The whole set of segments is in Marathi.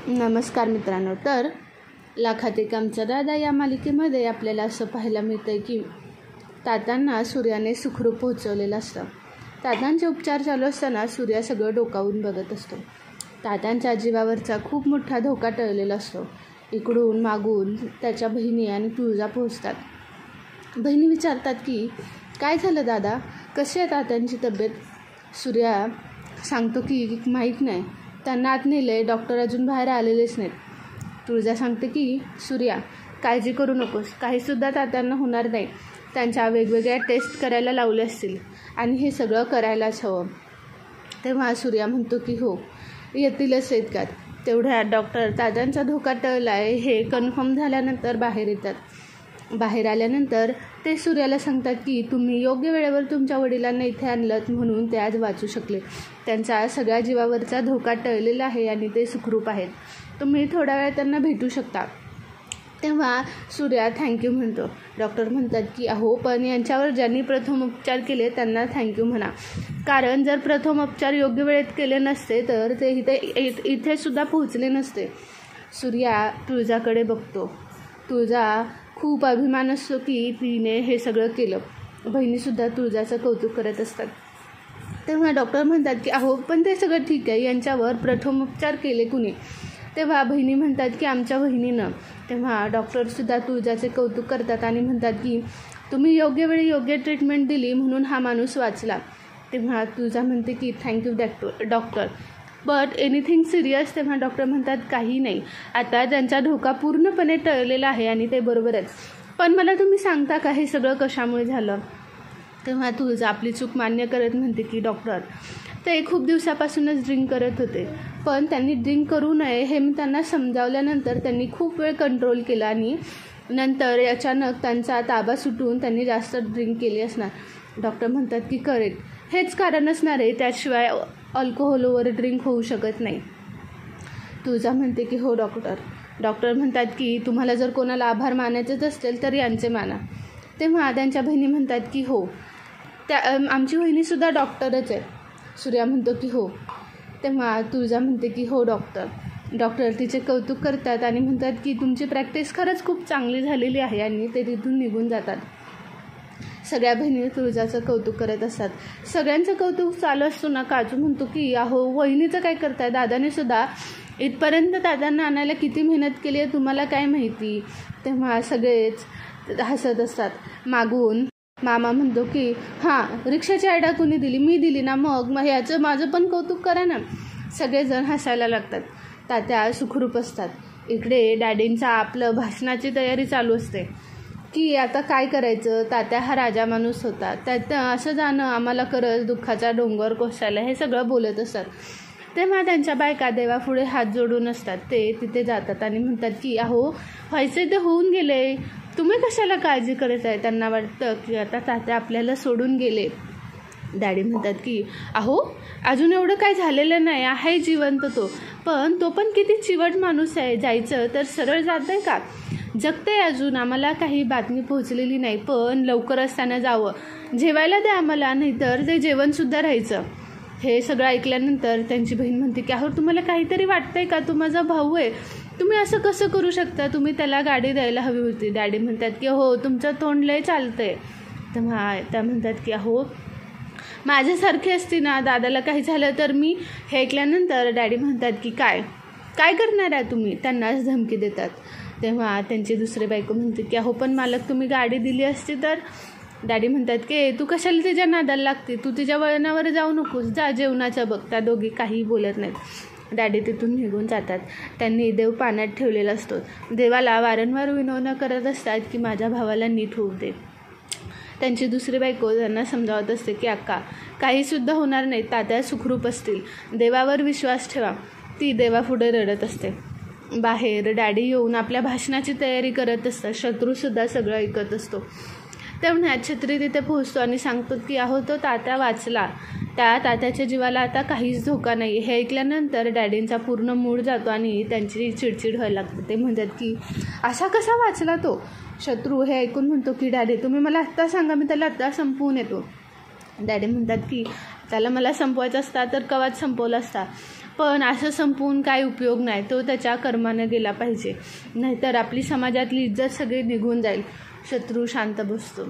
नमस्कार मित्रांनो. तर लाखात एक आमचा दादा या मालिकेमध्ये आपल्याला असं पाहायला मिळतं की तात्यांना सूर्याने सुखरूप पोहोचवलेलं असतं. तात्यांचे उपचार चालू असताना सूर्या सगळं डोकावून बघत असतो. तात्यांच्या जीवावरचा खूप मोठा धोका टळलेला असतो. इकडून मागून त्याच्या बहिणी आणि तुळजा पोहोचतात. बहिणी विचारतात की काय झालं दादा, कशी आहे तात्यांची तब्येत. सूर्या सांगतो की माहीत नाही, त्यांना आत नेले, डॉक्टर अजून बाहेर आलेलेच नाहीत. तुळजा सांगते की सूर्या काळजी करू नकोस, काहीसुद्धा तात्यांना होणार नाही. त्यांच्या वेगवेगळ्या टेस्ट करायला लावले असतील आणि हे सगळं करायलाच हवं. तेव्हा सूर्या म्हणतो की हो येतीलच आहेत. तेवढ्या डॉक्टर तात्यांचा धोका टळला आहे हे कन्फर्म झाल्यानंतर बाहेर येतात. बाहेर आल्यानंतर ते सूर्याला सांगतात की तुम्ही योग्य वेळेवर तुमच्या वडिलांना इथे आणलं म्हणून ते आज वाचू शकले. त्यांचा सगळ्या जीवावरचा धोका टळलेला आहे आणि ते सुखरूप आहेत. तुम्ही थोडा वेळ त्यांना भेटू शकता. तेव्हा सूर्या थँक्यू म्हणतो. डॉक्टर म्हणतात की अहो पण यांच्यावर ज्यांनी प्रथम उपचार केले त्यांना थँक्यू म्हणा, कारण जर प्रथम उपचार योग्य वेळेत केले नसते तर ते इथे सुद्धा पोहोचले नसते. सूर्या तुळजाकडे बघतो. तुळजा खूप अभिमान असतो की तिने हे सगळं केलं. बहिणीसुद्धा तुळजाचं कौतुक करत असतात. तेव्हा डॉक्टर म्हणतात की अहो पण ते सगळं ठीक आहे, यांच्यावर प्रथम उपचार केले कुणी. तेव्हा बहिणी म्हणतात की आमच्या बहिणीनं. तेव्हा डॉक्टरसुद्धा तुळजाचे कौतुक करतात आणि म्हणतात की तुम्ही योग्य वेळी योग्य ट्रीटमेंट दिली म्हणून हा माणूस वाचला. तेव्हा तुळजा म्हणते की thank you doctor, but anything serious. तेव्हा डॉक्टर म्हणतात काही नाही, आता त्यांचा धोका पूर्णपणे टळलेला आहे आणि ते बरोबर आहेत. पण मला तुम्ही सांगता का हे सगळं कशामुळे झालं. तेव्हा तुळजा आपली चूक मान्य करत म्हणते की डॉक्टर ते खूप दिवसापासूनच ड्रिंक करत होते, पण त्यांनी ड्रिंक करू नये हे मी त्यांना समजावल्यानंतर त्यांनी खूप वेळ कंट्रोल केला आणि नंतर अचानक त्यांचा ताबा सुटून त्यांनी जास्त ड्रिंक केली असणार. डॉक्टर म्हणतात की करेक्ट, हेच कारण असणार आहे, त्याशिवाय अल्कोहोलवर ड्रिंक होऊ शकत नाही. तुळजा म्हणते की हो डॉक्टर. डॉक्टर म्हणतात की तुम्हाला जर कोणाला आभार मानायचेच असतील तर यांचे माना. तेव्हा त्यांच्या बहिणी म्हणतात की हो आमची बहिणीसुद्धा डॉक्टरच आहे. सूर्या म्हणतो की हो. तेव्हा तुळजा म्हणते की हो डॉक्टर तिचे कौतुक करतात आणि म्हणतात की तुमची प्रॅक्टिस खरंच खूप चांगली झालेली आहे आणि ते तिथून निघून जातात. सगळ्या बहिणी तुळजाचं कौतुक करत असतात. सगळ्यांचं कौतुक चालू असताना काजू म्हणतो की अहो वहिनीचं काय करताय, दादाने सुद्धा इथपर्यंत दादांना आणायला किती मेहनत केली आहे तुम्हाला काय माहिती. तेव्हा सगळेच हसत असतात. मागून मामा म्हणतो की हां रिक्षाची आयडिया कोणी दिली, मी दिली ना, मग ह्याचं माझं पण कौतुक करा ना. सगळेजण हसायला लागतात. तात्या सुखरूप असतात. इकडे डॅडींचा आपलं भाषणाची तयारी चालू असते की आता काय करायचं. तात्या हा राजा माणूस होता, त्यात असं जाणं आम्हाला खरंच दुःखाचा डोंगर कोसळला हे सगळं बोलत असतात. तेव्हा त्यांच्या बायका देवापुढे हात जोडून असतात. ते तिथे जातात आणि म्हणतात की अहो व्हायचे ते होऊन गेले, तुम्ही कशाला काळजी करत आहे. त्यांना वाटतं की आता तात्या आपल्याला सोडून गेले. डॅडी म्हणतात की अहो अजून एवढं काय झालेलं नाही आहे, जिवंत तो, पण तो पण किती चिवट माणूस आहे, जायचं तर सरळ जात आहे का, जगते अजून, आम्हाला काही बातमी पोहोचलेली नाही, पण लवकर असताना जावं, जेवायला द्या आम्हाला, नाहीतर ते जेवणसुद्धा राहायचं. हे सगळं ऐकल्यानंतर त्यांची बहीण म्हणते की अहो तुम्हाला काहीतरी वाटतंय का, तो माझा भाऊ आहे, तुम्ही असं कसं करू शकता, तुम्ही त्याला गाडी द्यायला हवी होती. डॅडी म्हणतात की हो तुमचं तोंड लय चालतंय. तेव्हा त्या म्हणतात की अहो माझ्यासारखी असती ना, दादाला काही झालं तर मी. हे ऐकल्यानंतर डॅडी म्हणतात की काय करणार आहे तुम्ही, त्यांनाच धमकी देतात. तेव्हा त्यांची दुसरी बायको म्हणते की अहो पण मालक तुम्ही गाडी दिली असती तर. डॅडी म्हणतात की तू कशाला तिच्या नादाला लागते, तू तिच्या वळणावर जाऊ नकोस, जा जेवणाचं बघ. त्या दोघी काही बोलत नाहीत. डॅडी तिथून निघून जातात. त्यांनी देव पाण्यात ठेवलेला असतो. देवाला वारंवार विनवण्या करत असतात की माझ्या भावाला नीट होऊ दे. त्यांची दुसरी बायको त्यांना समजावत असते की अक्का काहीसुद्धा होणार नाही, तात्या सुखरूप असतील, देवावर विश्वास ठेवा. ती देवापुढे रडत असते. बाहेर डॅडी येऊन आपल्या भाषणाची तयारी करत असतात. शत्रूसुद्धा सगळं ऐकत असतो. तेवढ्यात छत्री तिथे पोहोचतो आणि सांगतो की अहो तो तात्या वाचला, त्या तात्याच्या जीवाला आता काहीच धोका नाही. हे ऐकल्यानंतर डॅडींचा पूर्ण मूड जातो आणि त्यांची चिडचिड व्हायला लागते. ते म्हणतात की असा कसा वाचला तो. शत्रू हे ऐकून म्हणतो की डॅडी तुम्ही मला आत्ता सांगा, मी त्याला आत्ता संपवून येतो. डॅडी म्हणतात की त्याला मला संपवायचा असता तर कवाच संपवला असता, पण असं संपवून काही उपयोग नाही, तो त्याच्या कर्मानं गेला पाहिजे, नाहीतर आपली समाजातली इज्जत सगळी निघून जाईल. शत्रू शांत बसतो.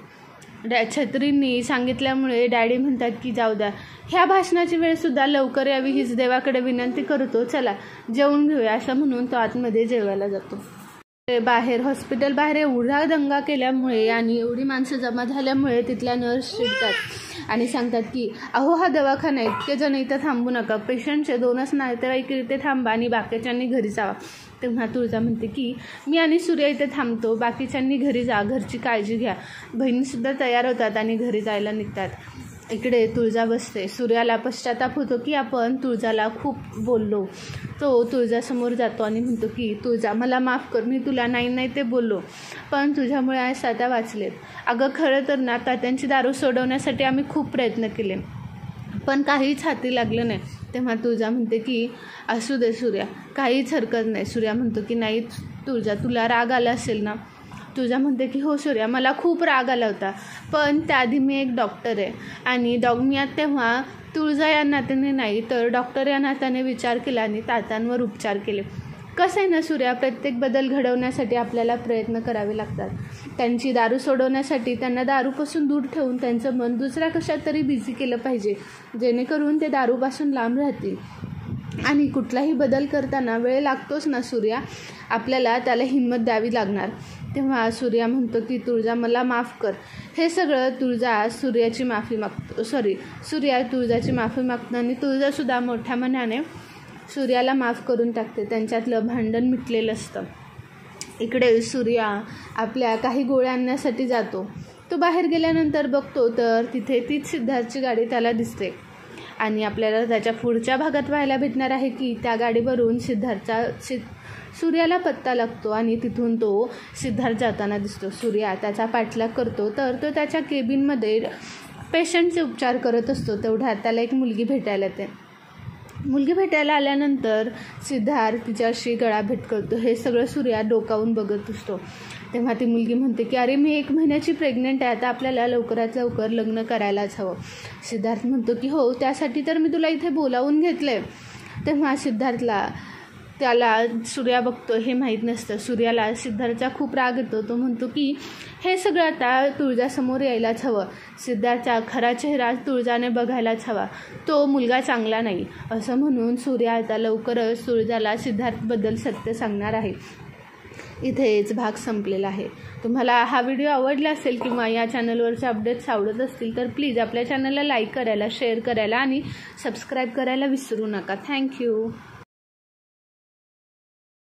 छत्रींनी सांगितल्यामुळे डॅडी म्हणतात की जाऊ द्या, ह्या भाषणाची वेळसुद्धा लवकर यावी हीच देवाकडे विनंती करतो, चला जेवून घेऊया असं म्हणून तो आतमध्ये जेवायला जातो. बाहेर हॉस्पिटल बाहेर एवढा दंगा केल्यामुळे आणि एवढी माणसं जमा झाल्यामुळे तिथल्या नर्स चिडतात आणि सांगतात की अहो हा दवाखाना आहे, इतके जण इथं थांबू नका, पेशंटचे 2च नातेवाईक इथे थांबा आणि बाकीच्यांनी घरी जावा. तेव्हा तुळजा म्हणते की मी आणि सूर्या इथे थांबतो, बाकीच्यांनी घरी जा, घरची काळजी घ्या. बहिणीसुद्धा तयार होतात आणि घरी जायला निघतात. इकडे तुळजा बसते. सूर्याला पश्चाताप होतो की आपण तुळजाला खूप बोललो. तो तुळजासमोर जातो आणि म्हणतो की तुळजा मला माफ कर, मी तुला नाही ते बोललो, पण तुझ्यामुळे आज तात्या वाचलेत. अगं खरं तर ना तात्यांची दारू सोडवण्यासाठी आम्ही खूप प्रयत्न केले, पण काहीच हाती लागलं नाही. तेव्हा तुळजा म्हणते की असू दे सूर्या, काहीच हरकत नाही. सूर्या म्हणतो की नाही तुळजा, तुला राग आला असेल ना. तुळजा म्हणते की हो सूर्या, मला खूप राग आला होता, पण त्याआधी मी एक डॉक्टर आहे आणि मी तेव्हा तुळजा या नात्याने नाही तर डॉक्टर या नात्याने विचार केला आणि तात्यांवर उपचार केले. कसं आहे ना सूर्या, प्रत्येक बदल घडवण्यासाठी आपल्याला प्रयत्न करावे लागतात. त्यांची दारू सोडवण्यासाठी त्यांना दारूपासून दूर ठेवून त्यांचं मन दुसऱ्या कशात तरी बिझी केलं पाहिजे, जेणेकरून ते दारूपासून लांब राहतील. आणि कुठलाही बदल करताना वेळ लागतोच ना सूर्या, आपल्याला त्याला हिंमत द्यावी लागणार. तेव्हा सूर्या म्हणतो की तुळजा मला माफ कर. हे सगळं सूर्या तुळजाची माफी मागतो आणि तुळजासुद्धा मोठ्या मनाने सूर्याला माफ करून टाकते. त्यांच्यातलं भांडण मिटलेलं असतं. इकडे सूर्या आपल्या काही गोळ्या आणण्यासाठी जातो. तो बाहेर गेल्यानंतर बघतो तर तिथे तीच सिद्धार्थची गाडी त्याला दिसते आणि आपल्याला त्याच्या पुढच्या भागात पाहायला भेटणार आहे की त्या गाडीवरून सूर्याला पत्ता लागतो आणि तिथून तो सिद्धार्थ जाताना दिसतो. सूर्या त्याचा पाठलाग करतो तर तो त्याच्या केबिनमध्ये पेशंटचे उपचार करत असतो. तेवढ्यात त्याला एक मुलगी भेटायला येते. मुलगी भेटायला आल्यानंतर सिद्धार्थ तिच्याशी गळाभेट करतो. हे सगळं सूर्या डोकावून बघत असतो. तेव्हा ती मुलगी म्हणते की अरे मी 1 महिन्याची प्रेग्नंट आहे, आता आपल्याला लवकरात लवकर लग्न करायलाच हवं. सिद्धार्थ म्हणतो की हो, त्यासाठी तर मी तुला इथे बोलावून घेतलं आहे. तेव्हा त्याला सूर्या बघतो हे माहीत नसतं. सूर्याला सिद्धार्थचा खूप राग येतो. तो म्हणतो की हे सगळं आता तुळजासमोर यायलाच हवं. सिद्धार्थचा खरा चेहरा तुळजाने बघायलाच हवा. तो मुलगा चांगला नाही असं म्हणून सूर्या आता लवकरच तुळजाला सिद्धार्थबद्दल सत्य सांगणार आहे. इथेच भाग संपलेला आहे. तुम्हाला हा व्हिडिओ आवडला असेल किंवा या चॅनलवरचे अपडेट्स आवडत असतील तर प्लीज आपल्या चॅनलला लाईक करायला, शेअर करायला आणि सबस्क्राईब करायला विसरू नका. थँक्यू.